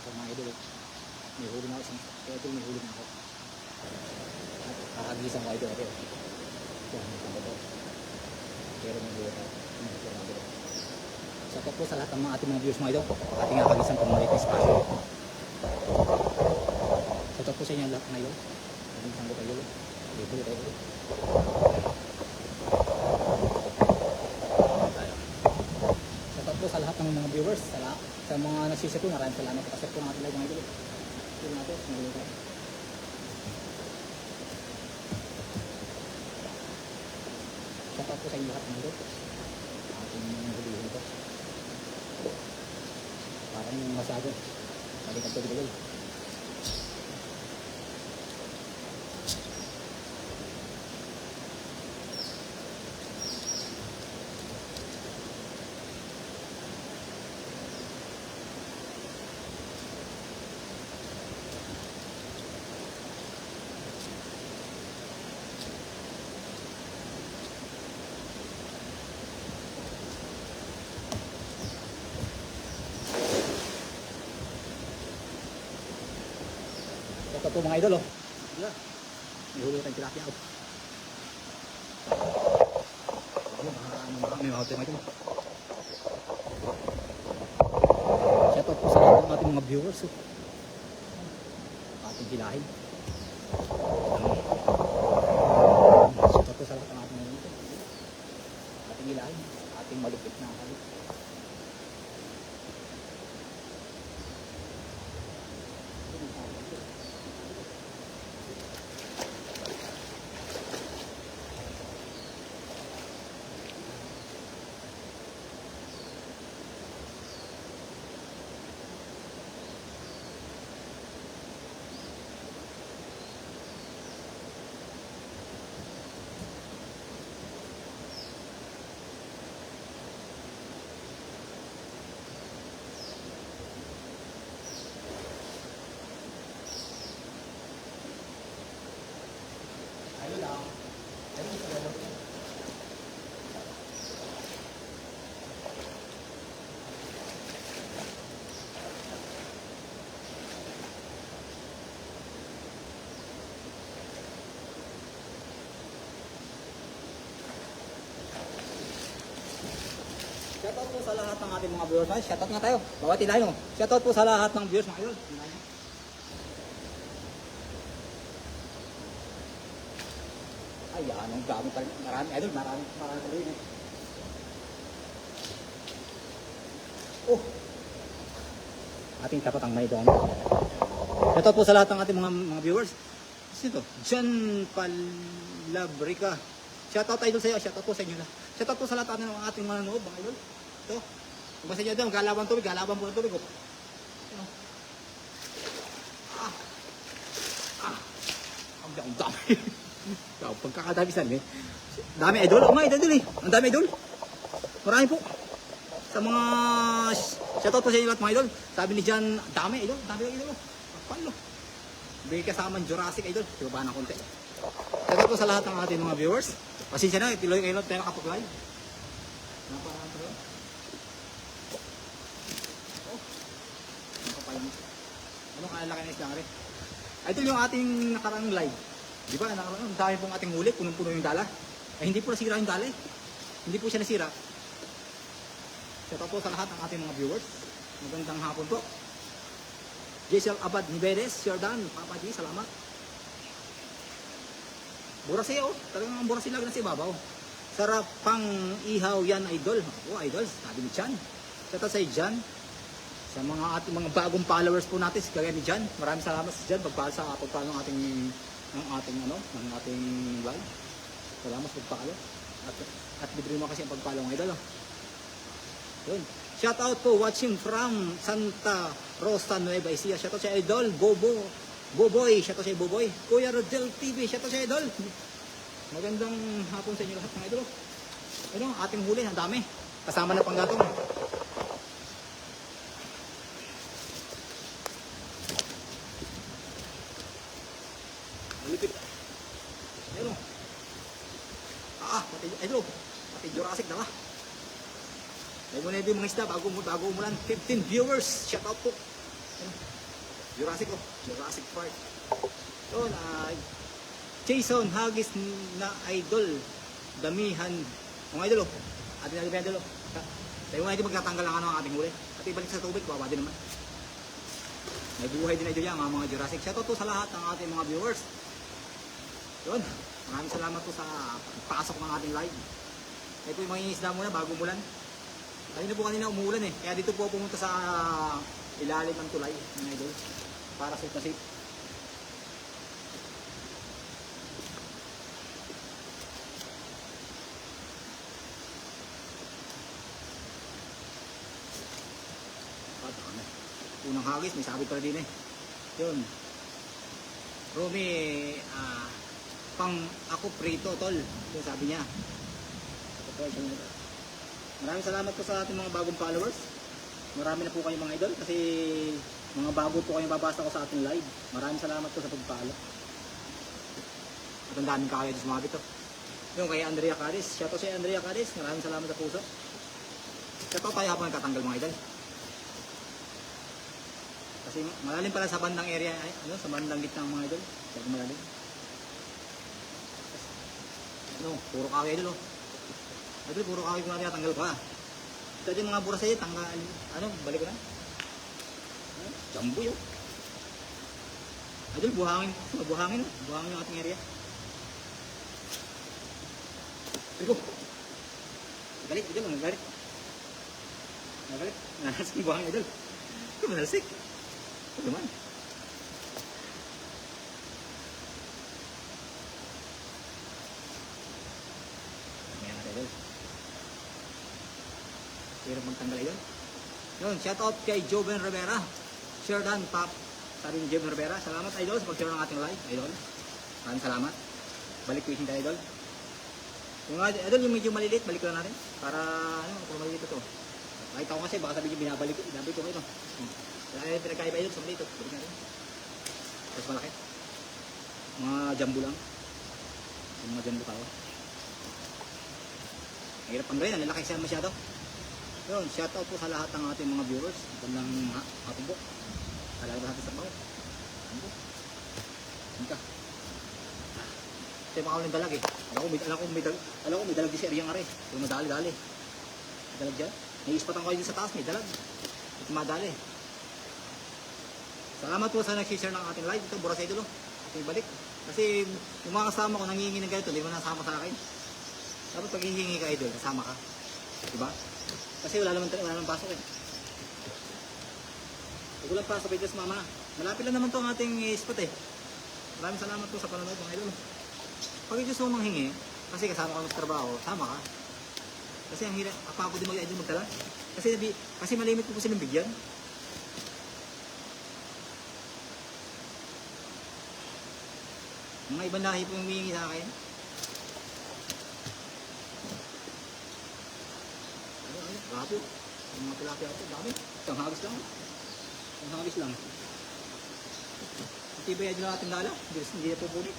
At mga idol, may huli na ako isang, kaya ito may huli na ako. At kakagisang ko idol, ito. Yan, ito. Pero may huli na ako. Shout out po sa lahat ng mga ating mga viewers mga idol. Ating kakagisang pamalik na espasyo. Shout out po sa inyo lahat mga idol. Ating sanggot idol. Huli tayo. Shout out po sa lahat ng mga viewers. Sa mga nagsisip po, maraming salamat po. Kasi po natin live mga idol. Ito natin, nagulong tayo. Shout out po sa inyo lahat mga idol. Ating hulihin ito. Parang masyado. Balikan ito idol. Ito po mga idol, oh. Yeah. May huli tayong tilapia, oh. May mahal tayo mga idol. Shout out po sa lahat ng ating mga viewers, oh. Ating hilahin. Shout out po sa lahat ng ating mga idol. Ating hilahin. Ating malupit na kalit. Shoutout po sa lahat ng ating mga viewers. Shoutout nga tayo. Bawati tayo. Shoutout po sa lahat ng viewers mga idol. Ay, anong dami pa rin. Marami idol. Marami pa rin. Oh. Ating tapat ang may doon. Shoutout po sa lahat ng ating mga viewers. Sino to? John Palabrica. Shoutout idol sa iyo. Shoutout po sa inyo na. Shoutout po sa lahat ng ating manonood mga idol. Ito. Kung basta nyo ito, galaban tubig. Galaban po ng tubig. Oh. Ang dami. Pagkakadabisan eh. Dami idol. Oh, mga idol eh. Ang dami idol. Marami po. Sa mga shoutout po sa inyo lahat mga idol. Sabi ni Jan, dami idol. Dami idol. Palo. Bigay kasamang Jurassic idol. Ibaba ng konti. Shoutout po sa lahat ng ating mga viewers. Pasensya na, tiloy kayo tayo nakapag-live. Naparaan tayo. Oh. Anong kalalaki na islang rin? Ito yung ating nakarang live. Di ba? Nakarang dami pong ating huli. Punong-puno yung dala. Eh, hindi po nasira yung dala eh. Hindi po siya nasira. Shoutout po sa lahat ng ating mga viewers. Magandang hapon po. Jaisel Abad Niveres, Jordan, Papa G, salamat. Burasi oh, talagang burasi lang na si Babaw. Sarap pang ihaw yan idol. Oh idol, sabi ni Chan. Shoutout sa Jan. Sa mga ating mga bagong followers po natin, kagaya ni Jan. Maraming salamat sa Jan pagpalo sa pagpalo ng ating live. Salamat sa pagpalo. At bidrin mo kasi ang pagpalo ng idol. Oh. Yun. Shoutout po watching from Santa Rosa Nueva Ecija. Shoutout sa idol Boboy, shoutout sa Boboy. Kuya Rodel TV, shoutout sa idol. Magandang hapon sa inyo lahat ng idol. Ano, ating huli, ang dami. Kasama na panggatong. Malipit. Ayun. Pati idol. Pati Jurassic na ba? Dahil mo na yung mga isda bago umulan. 15 viewers. Shoutout po. Ayun. Jurassic oh. Jurassic Park. Yun, Jason Hagis na idol. Damihan. Mga idol oh. Ating na idol oh. Tayo mga idol magtatanggal lang ang ating huli. At ibalik sa tubig, baba din naman. May buhay din idol yan, mga Jurassic. Shoutout to sa lahat ng ating mga viewers. Yun, maraming salamat po sa pasok ng ating live. Ito yung mga isda muna bago umulan. Kanina umuulan eh. Kaya dito po pumunta sa ilalim ng tulay, mga idol. Para safe na safe. Unang hagis, may sabit pala din eh. Yun. Romy, pang ako prito, tol. Yun sabi niya. Maraming salamat po sa ating mga bagong followers. Marami na po kayo mga idol kasi mga bago po kayong babasa ko sa ating live. Maraming salamat po sa pag-follow. At ang daming kaya sa mga bito. Yung kay Andrea Cadiz. Shoutout sa Andrea Cadiz. Maraming salamat sa puso. Shoutout tayo habang nagtatanggal mga idol. Kasi malalim pala sa bandang area, sa bandang gitna ng mga idol. Kasi malalim. Puro kaway idol oh. Idol, puro kaway kung natin tanggal pa. Ito yung mga buras sa'yo, tanggal, balik ko na. Jumbo yun. Idol, buhangin yung ating area. Idol, balik, idol, nagagalit. Nanasik yung buhangin idol. Ito, manasik. Ito naman. Ayan natin idol. Pero magtanggal idol. Yun, shoutout kay Joven Rivera. Share dan, Pop. Sabi ni Joven Rivera. Salamat idol sa pag-share ng ating live, idol. Maraming salamat. Balik fishing tayo idol. Yung idol, yung medyo maliliit, balik ko lang natin. Para, kung maliliit ito. Nakita ko kasi, baka sabi niyo binabalik ko ito. Kaya pinagkaiba idol sa maliliit. Balik natin. Tapos malaki. Mga jumbo lang. Yung mga jumbo tao. Mahirap ang brain, nalalaki siya masyado. Yun, shoutout po sa lahat ng ating mga viewers. Gandang hapon po. Talaga natin sa bawat. Ano po? Hinka. Kasi baka ulit dalag eh. Alam ko may dalag di si Ariang Are. Yung madali-dali. Dalag dyan. May ispatan ko yun sa taas, may dalag. At madali. Salamat po sa nag-share ng ating live. Ito, buras idol. Ito yung balik. Kasi yung mga kasama ko nangihingi ng ganito, hindi mo nasama sa akin. Dapat pag hihingi ka idol, kasama ka. Diba? Kasi wala naman pasok eh. Pag walang pasok, just mama na. Malapit lang naman to ang ating spot eh. Maraming salamat po sa panonood mga idol. Pag gusto mo manghingi, kasi kasama ka sa trabaho, sama ka. Kasi ang hirap, ako din mag-idol magtala. Kasi malimit ko po silang bigyan. Mga ibang lahi po yung humihingi sa akin. Grabe. Yung mga tilapia ito, dami. Isang hagis lang. Hindi ba yan natin dala? Hindi na po bulit.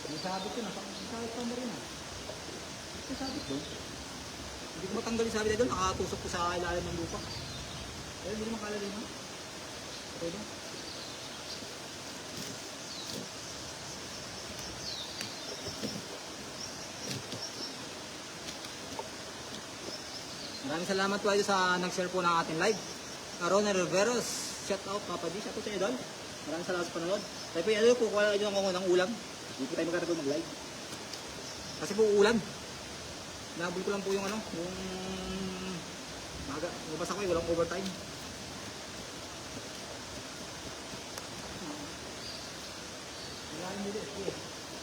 May sabit yun. Sabit pa mo rin ha. May sabit doon. Hindi ko matanggal yung sabit doon. Nakatusok ko sa ilalim ng lupa. Pero hindi naman kalala yun. Okay doon. Maraming salamat po sa nag-share po ng ating live. Ronald Riveros, shout out Papa D, shout out sa idol. Maraming salamat sa panonood. Tayo po yung idol, kukuha lang idol ng ulam. Hindi po tayo magkakaroon mag-live. Kasi po ulan. Nabul ko lang po yung mabasa ko walang overtime.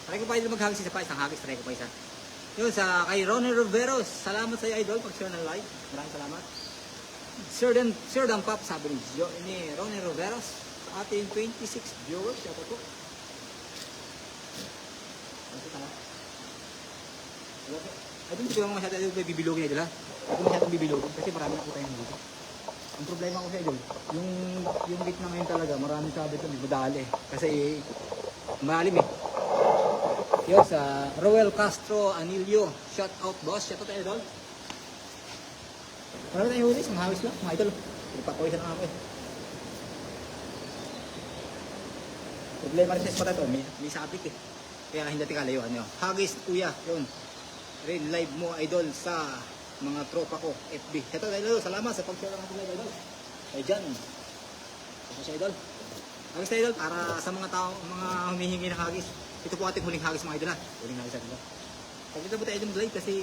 Try ko pa idol maghagis isa pa, isang hagis, try ko pa isa. Yun, kay Ronald Riveros, salamat sa iyo idol pag-share ng live. Maraming salamat. Sir Dan Pop, sabi ni Ronald Riveros, sa ating 26 viewers, shout out po. Idol, hindi ko naman masyado bibilogin idol ha. Hindi ko masyadong bibilogin kasi marami na po tayong dito. Ang problema ko sa idol, yung gitna ngayon talaga, marami sabi ito, madali. Kasi malalim eh. Yo, sa Roel Castro Anilio, shout out boss, shout out idol. Marami tayong huli, isang hawis lang, mga idol. Ipapawisan lang ako eh. Problema rin sa spot ito, may sabit eh. Kaya hindi natin kalayuan yun. Hagis kuya, yun. Rin live mo idol sa mga tropa ko, FB. Ito idol, salamat sa pag-share ng ating live idol. Ay dyan. Ito siya idol. Hagis na idol, para sa mga tao, mga humihingi ng hagis. Ito po ating huling hagis mga idol ha. Huling hagis idol. Pag ito po tayo mag-live kasi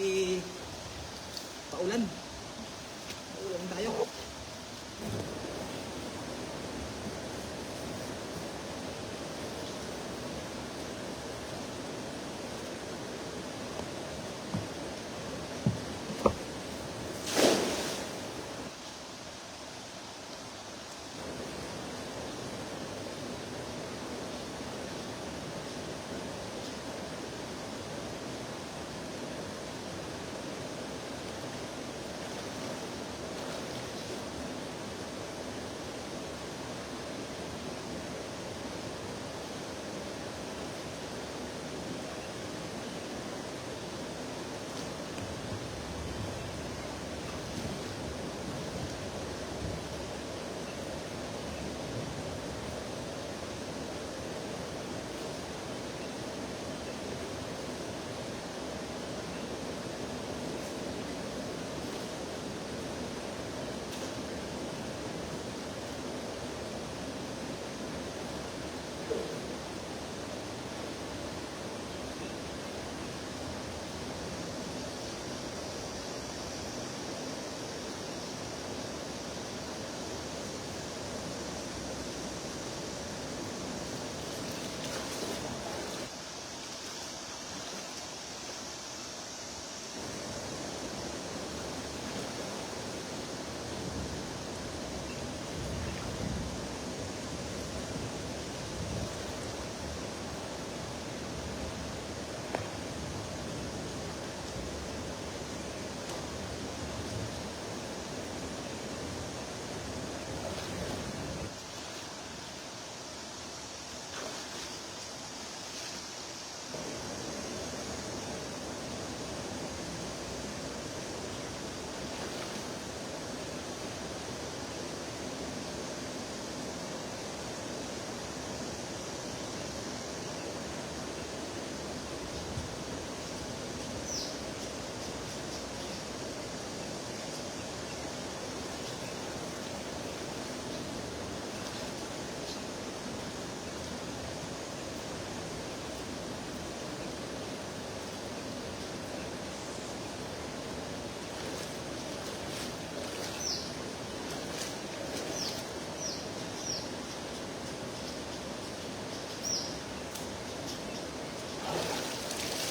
paulan. Paulan tayo.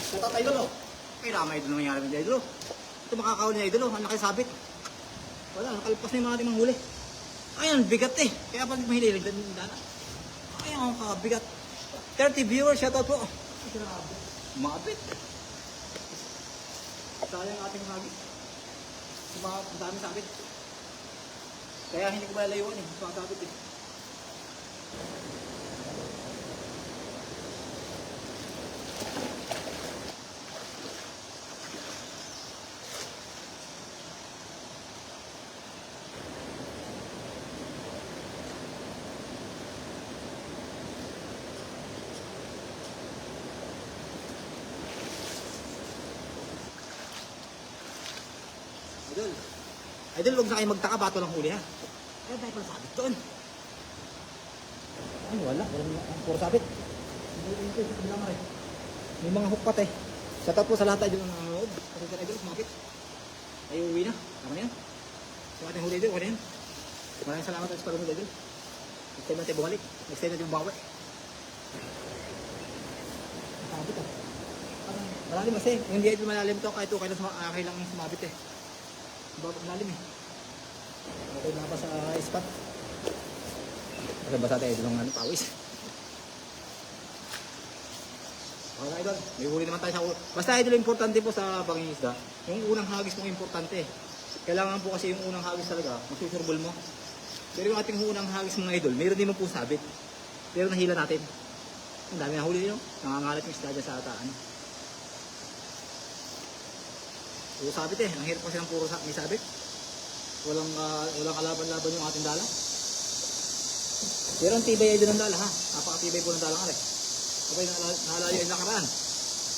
Ito tayo idol oh. Kaya naman idol nangyari ng idol oh. Ito makakahuli na idol oh. Ang laki sabit. Wala, nakalpas na yung mga ating manghuli. Ayan, bigat eh. Kaya pag mahililig, dana. Ayan, kabigat. 30 viewers, shoutout po. Mabit. Sayang ating hagis. Ang dami sabit. Kaya hindi ko malalayuan eh. Ang sabit eh. Idol. Idol, huwag na kayo magtaka, bato lang huli ha. Kaya tayo pala sabit doon. Ay, wala. Walang puro sabit. May mga hook pat eh. Shoutout po sa lahat idol ng nanonood. Kasi tayo idol, sumapit. Ay, uwi na. Tama na yan. Yung ating huli idol, okay na yan. Maraming salamat sa parang idol. Next time natin bumalik. Next time natin bumawi. Sabit ah. Malalim kasi. Yung hindi idol malalim to, kahit okay lang sumabit eh. Babag lalim eh. Okay na pa sa spot. Kasi basta tayo ng pawis. Okay na idol. May huli naman tayo sa ulo. Basta idol, importante po sa pangingisda. Yung unang hagis mong importante. Kailangan po kasi yung unang hagis talaga, masusurbol mo. Pero yung ating unang hagis mga idol, mayroon din mo po sabit. Pero nahila natin. Ang dami na huli yun. Nangangalat yung isda dyan sa ataan. Puro sabit eh. Ang hirap kasi ng puro may sabit. Walang kalaban-laban yung ating dala. Pero ang tibay ay doon ng dala ha. Napakatibay po ng dala nga. Okay, naalala yung nakaraan.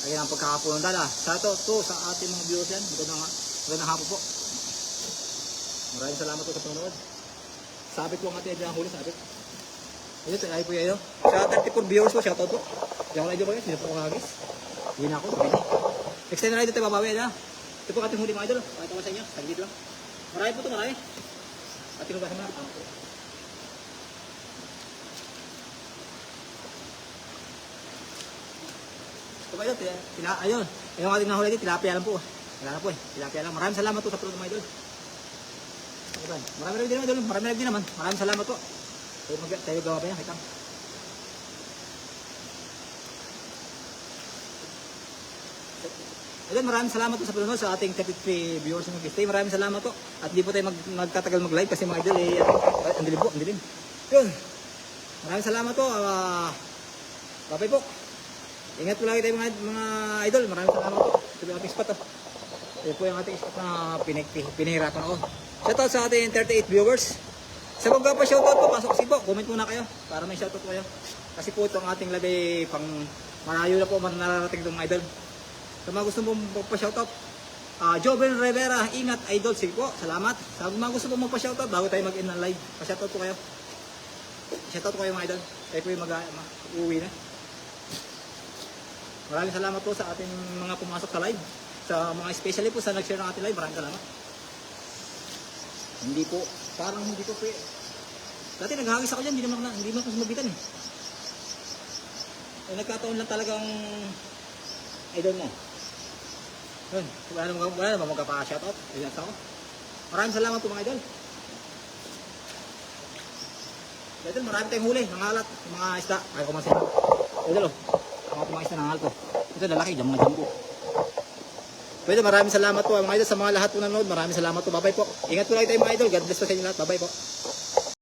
Ayun ang pagkakapo ng dala. Sa to sa ating mga viewers yan. Magandang hapon po. Maraming salamat po sa panonood. Sabit po ang ating idol ang huli, sabit. Ayun, ay po yun. Sa 34 viewers po, shoutout po. Diyan ko na idol ko yun, hindi po kakagis. Hindi na ako, hindi. Next time na idol tayo babawi na. Ito po ating huli mga idol. Pakita ko sa inyo, saglit lang. Marami po ito, marami. Ating lugasan na. Ito po idol, ayun. Yung ating nahuli dito, tilapia lang po. Wala na po eh, tilapia lang. Maraming salamat po sa panonood mga idol. Marami din naman idol, marami din naman. Maraming salamat po. Tayo gawa pa yan, kitang. Ayun, maraming salamat po sa panonood sa ating 33 viewers ng Stay. Maraming salamat po. At di po tayo magtatagal mag-live kasi mga idol ang dilim po, ang dilim. Yun. Maraming salamat po. Bye-bye po. Ingat po lagi tayo mga idol. Maraming salamat po. Ito yung ating spot. Ito po yung ating spot na pinahirapan ako. Shoutout sa ating 38 viewers. Sa mga pa shoutout po, pasok kasi po. Comment muna kayo para may shoutout kayo. Kasi po ito ang ating labi pang malayo na po nararating itong idol. Sa mga gusto mong magpa-shoutout, Joven Rivera, ingat idol. Sige po, salamat. Sa mga gusto mong magpa-shoutout, bago tayo mag-in ng live, pa-shoutout po kayo. Shoutout po kayo mga idol. Tayo po yung mag-uwi na. Maraming salamat po sa ating mga pumasok sa live. Sa mga especially po sa nag-share ng ating live, maraming salamat. Hindi po, parang hindi ko po eh. Dati naghahagis ako dyan, hindi naman ako sumabitan eh. Nagkataon lang talagang idol mo. Yun, wala naman magkapa-shoutout. Relax ako. Maraming salamat po mga idol. Idol, marami tayong huli, mga alat, mga isda. Ayaw ko masira. Idol, mga isda ng alat ko. Ito lalaki, mga jambo. Pwede, maraming salamat po mga idol sa mga lahat po nanonood. Maraming salamat po. Bye-bye po. Ingat po lagi tayo mga idol. God bless po sa inyo lahat. Bye-bye po.